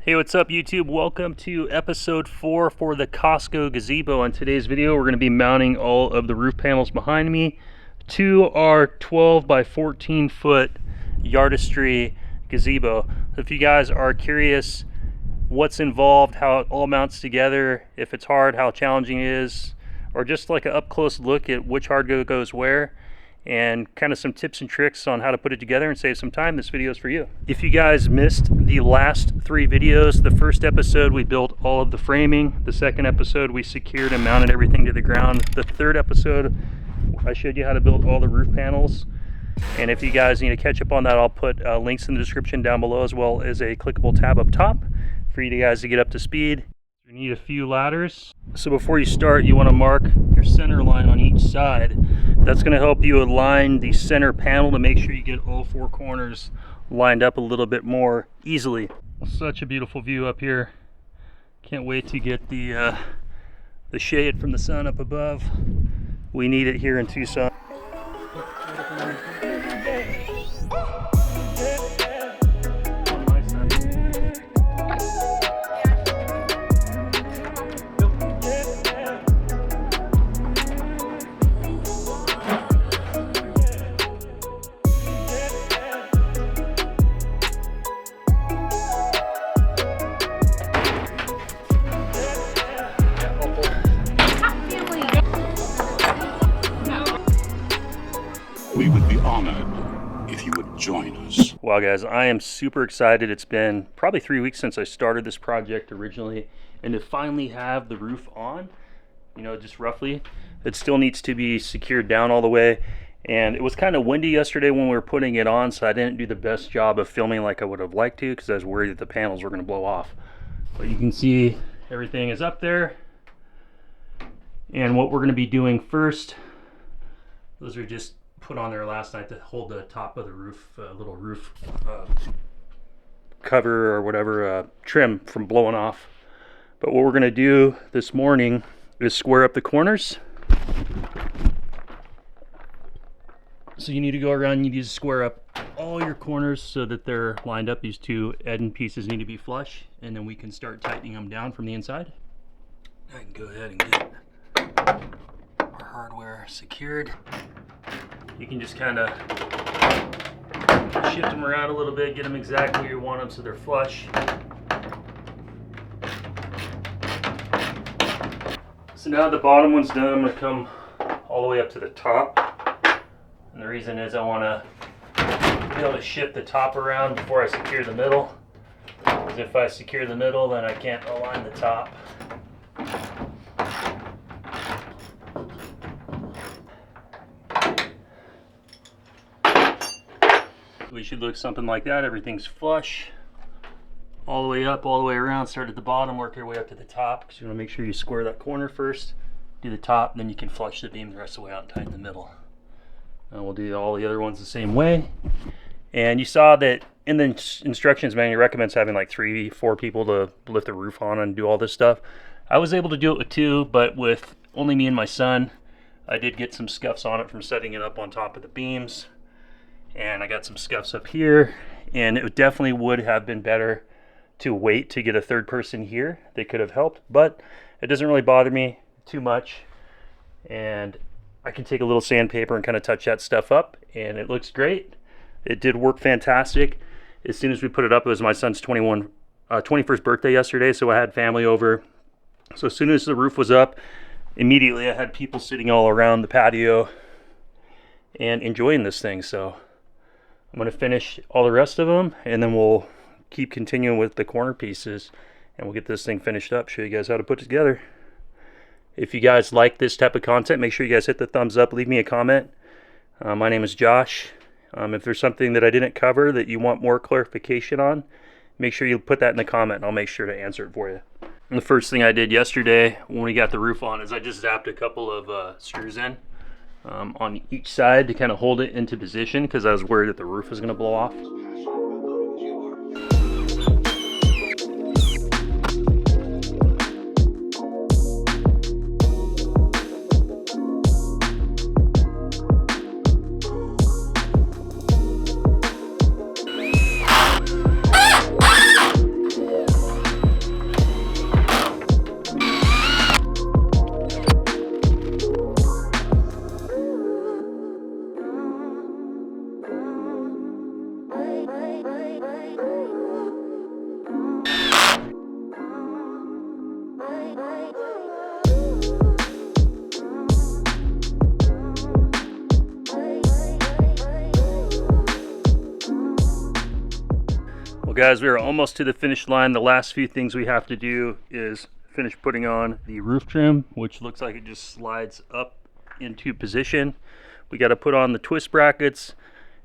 Hey, what's up YouTube? Welcome to episode 4 for the Costco Gazebo. On today's video, we're going to be mounting all of the roof panels behind me to our 12 by 14 foot Yardistry gazebo. If you guys are curious what's involved, how it all mounts together, if it's hard, how challenging it is, or just like an up close look at which hardware goes where, and kind of some tips and tricks on how to put it together and save some time, this video is for you. If you guys missed the last 3 videos, the first episode we built all of the framing, the second episode we secured and mounted everything to the ground, the third episode I showed you how to build all the roof panels. And if you guys need to catch up on that, I'll put links in the description down below, as well as a clickable tab up top for you guys to get up to speed. You need a few ladders. So before you start, you want to mark your center line on each side. That's going to help you align the center panel to make sure you get all 4 corners lined up a little bit more easily. Such a beautiful view up here. Can't wait to get the shade from the sun up above. We need it here in Tucson. We would be honored if you would join us. Wow guys, I am super excited. It's been probably 3 weeks since I started this project originally, and to finally have the roof on, you know, just roughly, it still needs to be secured down all the way. And it was kind of windy yesterday when we were putting it on, so I didn't do the best job of filming like I would have liked to, because I was worried that the panels were going to blow off. But you can see everything is up there. And what we're going to be doing first, those are just put on there last night to hold the top of the roof, little roof cover or whatever, trim from blowing off. But what we're going to do this morning is square up the corners. So you need to go around, you need to square up all your corners so that they're lined up. These 2 end pieces need to be flush, and then we can start tightening them down from the inside. I can go ahead and get our hardware secured. You can just kind of shift them around a little bit, get them exactly where you want them so they're flush. So now the bottom one's done, I'm going to come all the way up to the top. And the reason is I want to be able to shift the top around before I secure the middle. Because if I secure the middle, then I can't align the top. We should look something like that. Everything's flush all the way up, all the way around. Start at the bottom, work your way up to the top, because you want to make sure you square that corner first, do the top, then you can flush the beam the rest of the way out and tighten the middle. And we'll do all the other ones the same way. And you saw that in the instructions manual, it recommends having like 3-4 people to lift the roof on and do all this stuff. I was able to do it with 2, but with only me and my son, I did get some scuffs on it from setting it up on top of the beams. And I got some scuffs up here, and it definitely would have been better to wait to get a 3rd person here. They could have helped, but it doesn't really bother me too much. And I can take a little sandpaper and kind of touch that stuff up, and it looks great. It did work fantastic. As soon as we put it up, it was my son's 21st birthday yesterday, so I had family over. So as soon as the roof was up, immediately I had people sitting all around the patio and enjoying this thing. So I'm going to finish all the rest of them, and then we'll keep continuing with the corner pieces, and we'll get this thing finished up, show you guys how to put it together. If you guys like this type of content, make sure you guys hit the thumbs up, leave me a comment. My name is Josh. If there's something that I didn't cover that you want more clarification on, make sure you put that in the comment, and I'll make sure to answer it for you. And the first thing I did yesterday when we got the roof on is I just zapped a couple of screws in on each side to kind of hold it into position, because I was worried that the roof was going to blow off. guys, we are almost to the finish line. The last few things we have to do is finish putting on the roof trim, which looks like it just slides up into position. We got to put on the twist brackets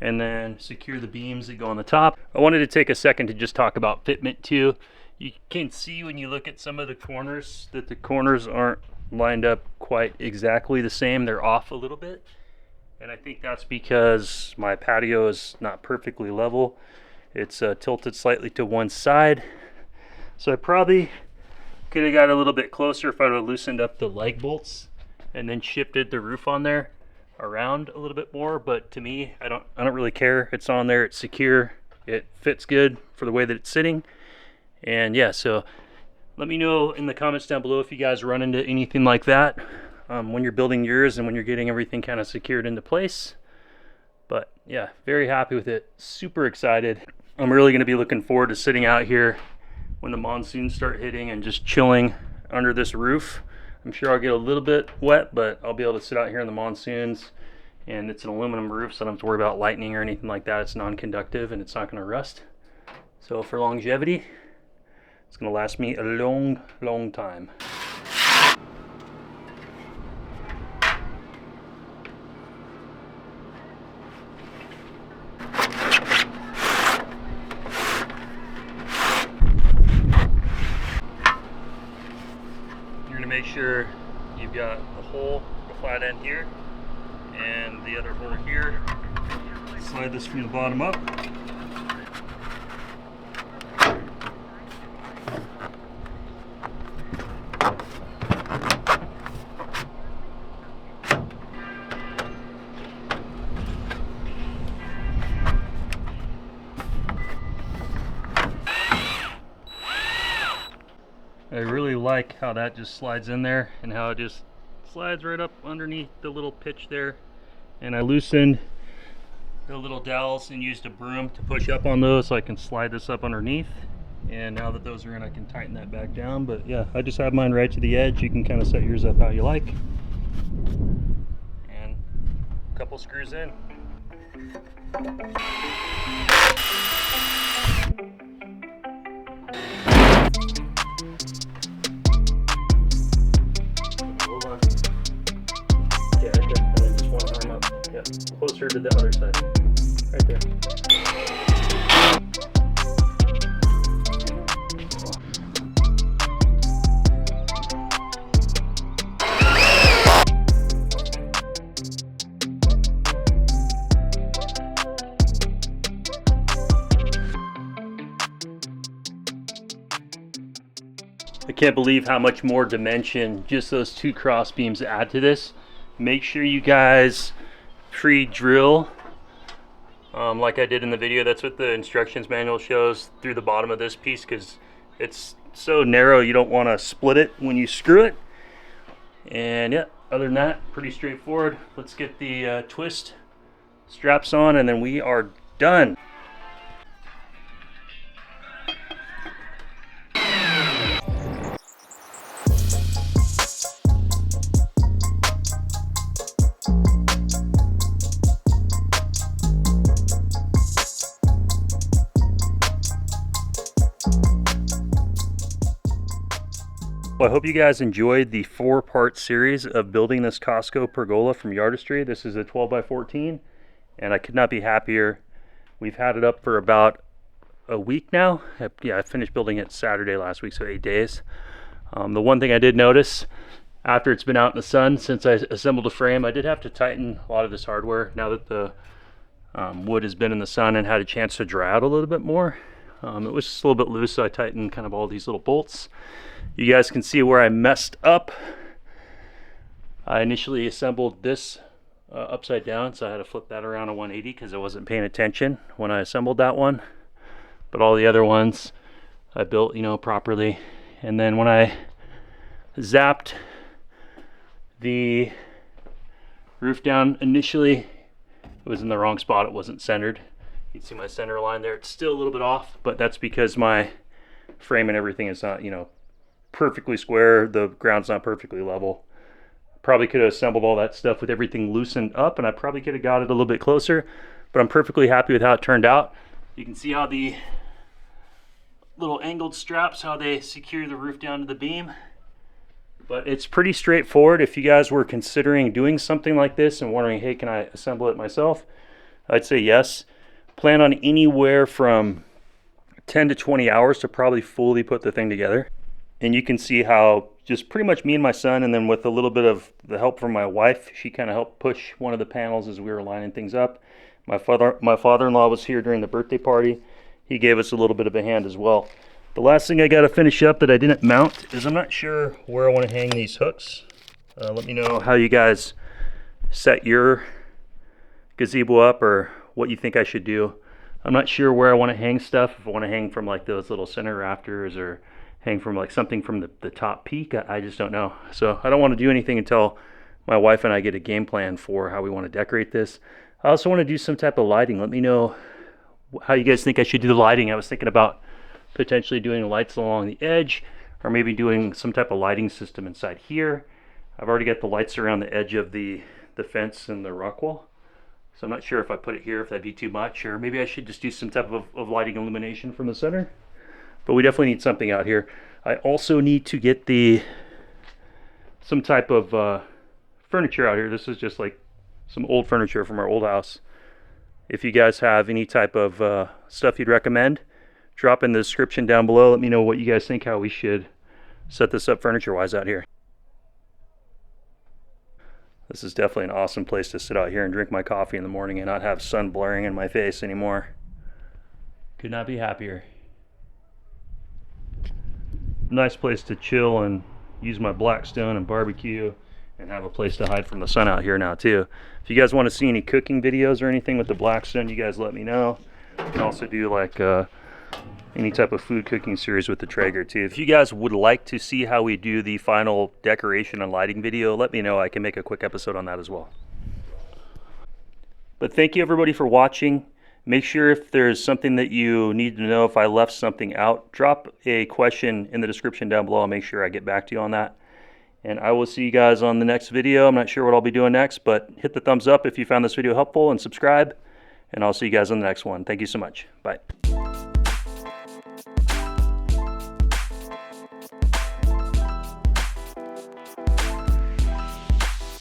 and then secure the beams that go on the top. I wanted to take a second to just talk about fitment too. You can see when you look at some of the corners that the corners aren't lined up quite exactly the same. They're off a little bit. And I think that's because my patio is not perfectly level. It's tilted slightly to one side. So I probably could have got a little bit closer if I would have loosened up the leg bolts and then shifted the roof on there around a little bit more. But to me, I don't really care. It's on there, it's secure, it fits good for the way that it's sitting. And yeah, so let me know in the comments down below if you guys run into anything like that when you're building yours and when you're getting everything kind of secured into place. But yeah, very happy with it, super excited. I'm really going to be looking forward to sitting out here when the monsoons start hitting and just chilling under this roof. I'm sure I'll get a little bit wet, but I'll be able to sit out here in the monsoons. And it's an aluminum roof, so I don't have to worry about lightning or anything like that. It's non-conductive and it's not going to rust. So for longevity, it's going to last me a long, long time. Make sure you've got the hole, the flat end here, and the other hole here. Slide this from the bottom up. I really like how that just slides in there and how it just slides right up underneath the little pitch there. And I loosened the little dowels and used a broom to push up on those so I can slide this up underneath. And now that those are in, I can tighten that back down. But yeah, I just have mine right to the edge. You can kind of set yours up how you like. And a couple screws in. Closer to the other side. Right there. I can't believe how much more dimension just those two cross beams add to this. Make sure you guys pre-drill like I did in the video. That's what the instructions manual shows through the bottom of this piece, because it's so narrow you don't want to split it when you screw it. And yeah, other than that, pretty straightforward. Let's get the twist straps on and then we are done. Well, I hope you guys enjoyed the 4-part series of building this Costco pergola from Yardistry. This is a 12x14 and I could not be happier. We've had it up for about a week now. I finished building it Saturday last week, so 8 days. The one thing I did notice after it's been out in the sun since I assembled a frame, I did have to tighten a lot of this hardware now that the wood has been in the sun and had a chance to dry out a little bit more. It was just a little bit loose, so I tightened kind of all these little bolts. You guys can see where I messed up. I initially assembled this upside down, so I had to flip that around a 180 because I wasn't paying attention when I assembled that one. But all the other ones I built, properly. And then when I zapped the roof down initially, it was in the wrong spot. It wasn't centered. You can see my center line there. It's still a little bit off, but that's because my frame and everything is not, perfectly square. The ground's not perfectly level. Probably could have assembled all that stuff with everything loosened up, and I probably could have got it a little bit closer, but I'm perfectly happy with how it turned out. You can see how the little angled straps, how they secure the roof down to the beam. But it's pretty straightforward. If you guys were considering doing something like this and wondering, hey, can I assemble it myself? I'd say yes. Plan on anywhere from 10 to 20 hours to probably fully put the thing together. And you can see how just pretty much me and my son, and then with a little bit of the help from my wife, she kind of helped push one of the panels as we were lining things up. My father-in-law was here during the birthday party. He gave us a little bit of a hand as well. The last thing I got to finish up that I didn't mount is I'm not sure where I want to hang these hooks. Let me know how you guys set your gazebo up or what you think I should do. I'm not sure where I want to hang stuff. If I want to hang from like those little center rafters or hang from like something from the top peak, I just don't know. So I don't want to do anything until my wife and I get a game plan for how we want to decorate this. I also want to do some type of lighting. Let me know how you guys think I should do the lighting. I was thinking about potentially doing lights along the edge, or maybe doing some type of lighting system inside here. I've already got the lights around the edge of the fence and the rock wall. So I'm not sure if I put it here, if that'd be too much, or maybe I should just do some type of lighting illumination from the center. But we definitely need something out here. I also need to get some type of furniture out here. This is just like some old furniture from our old house. If you guys have any type of stuff you'd recommend, drop in the description down below. Let me know what you guys think, how we should set this up furniture-wise out here. This is definitely an awesome place to sit out here and drink my coffee in the morning and not have sun blaring in my face anymore. Could not be happier. Nice place to chill and use my Blackstone and barbecue and have a place to hide from the sun out here now too. If you guys want to see any cooking videos or anything with the Blackstone, you guys let me know. You can also do like any type of food cooking series with the Traeger too. If you guys would like to see how we do the final decoration and lighting video, let me know. I can make a quick episode on that as well. But thank you everybody for watching. Make sure if there's something that you need to know, if I left something out, drop a question in the description down below. I'll make sure I get back to you on that. And I will see you guys on the next video. I'm not sure what I'll be doing next, but hit the thumbs up if you found this video helpful and subscribe. And I'll see you guys on the next one. Thank you so much. Bye.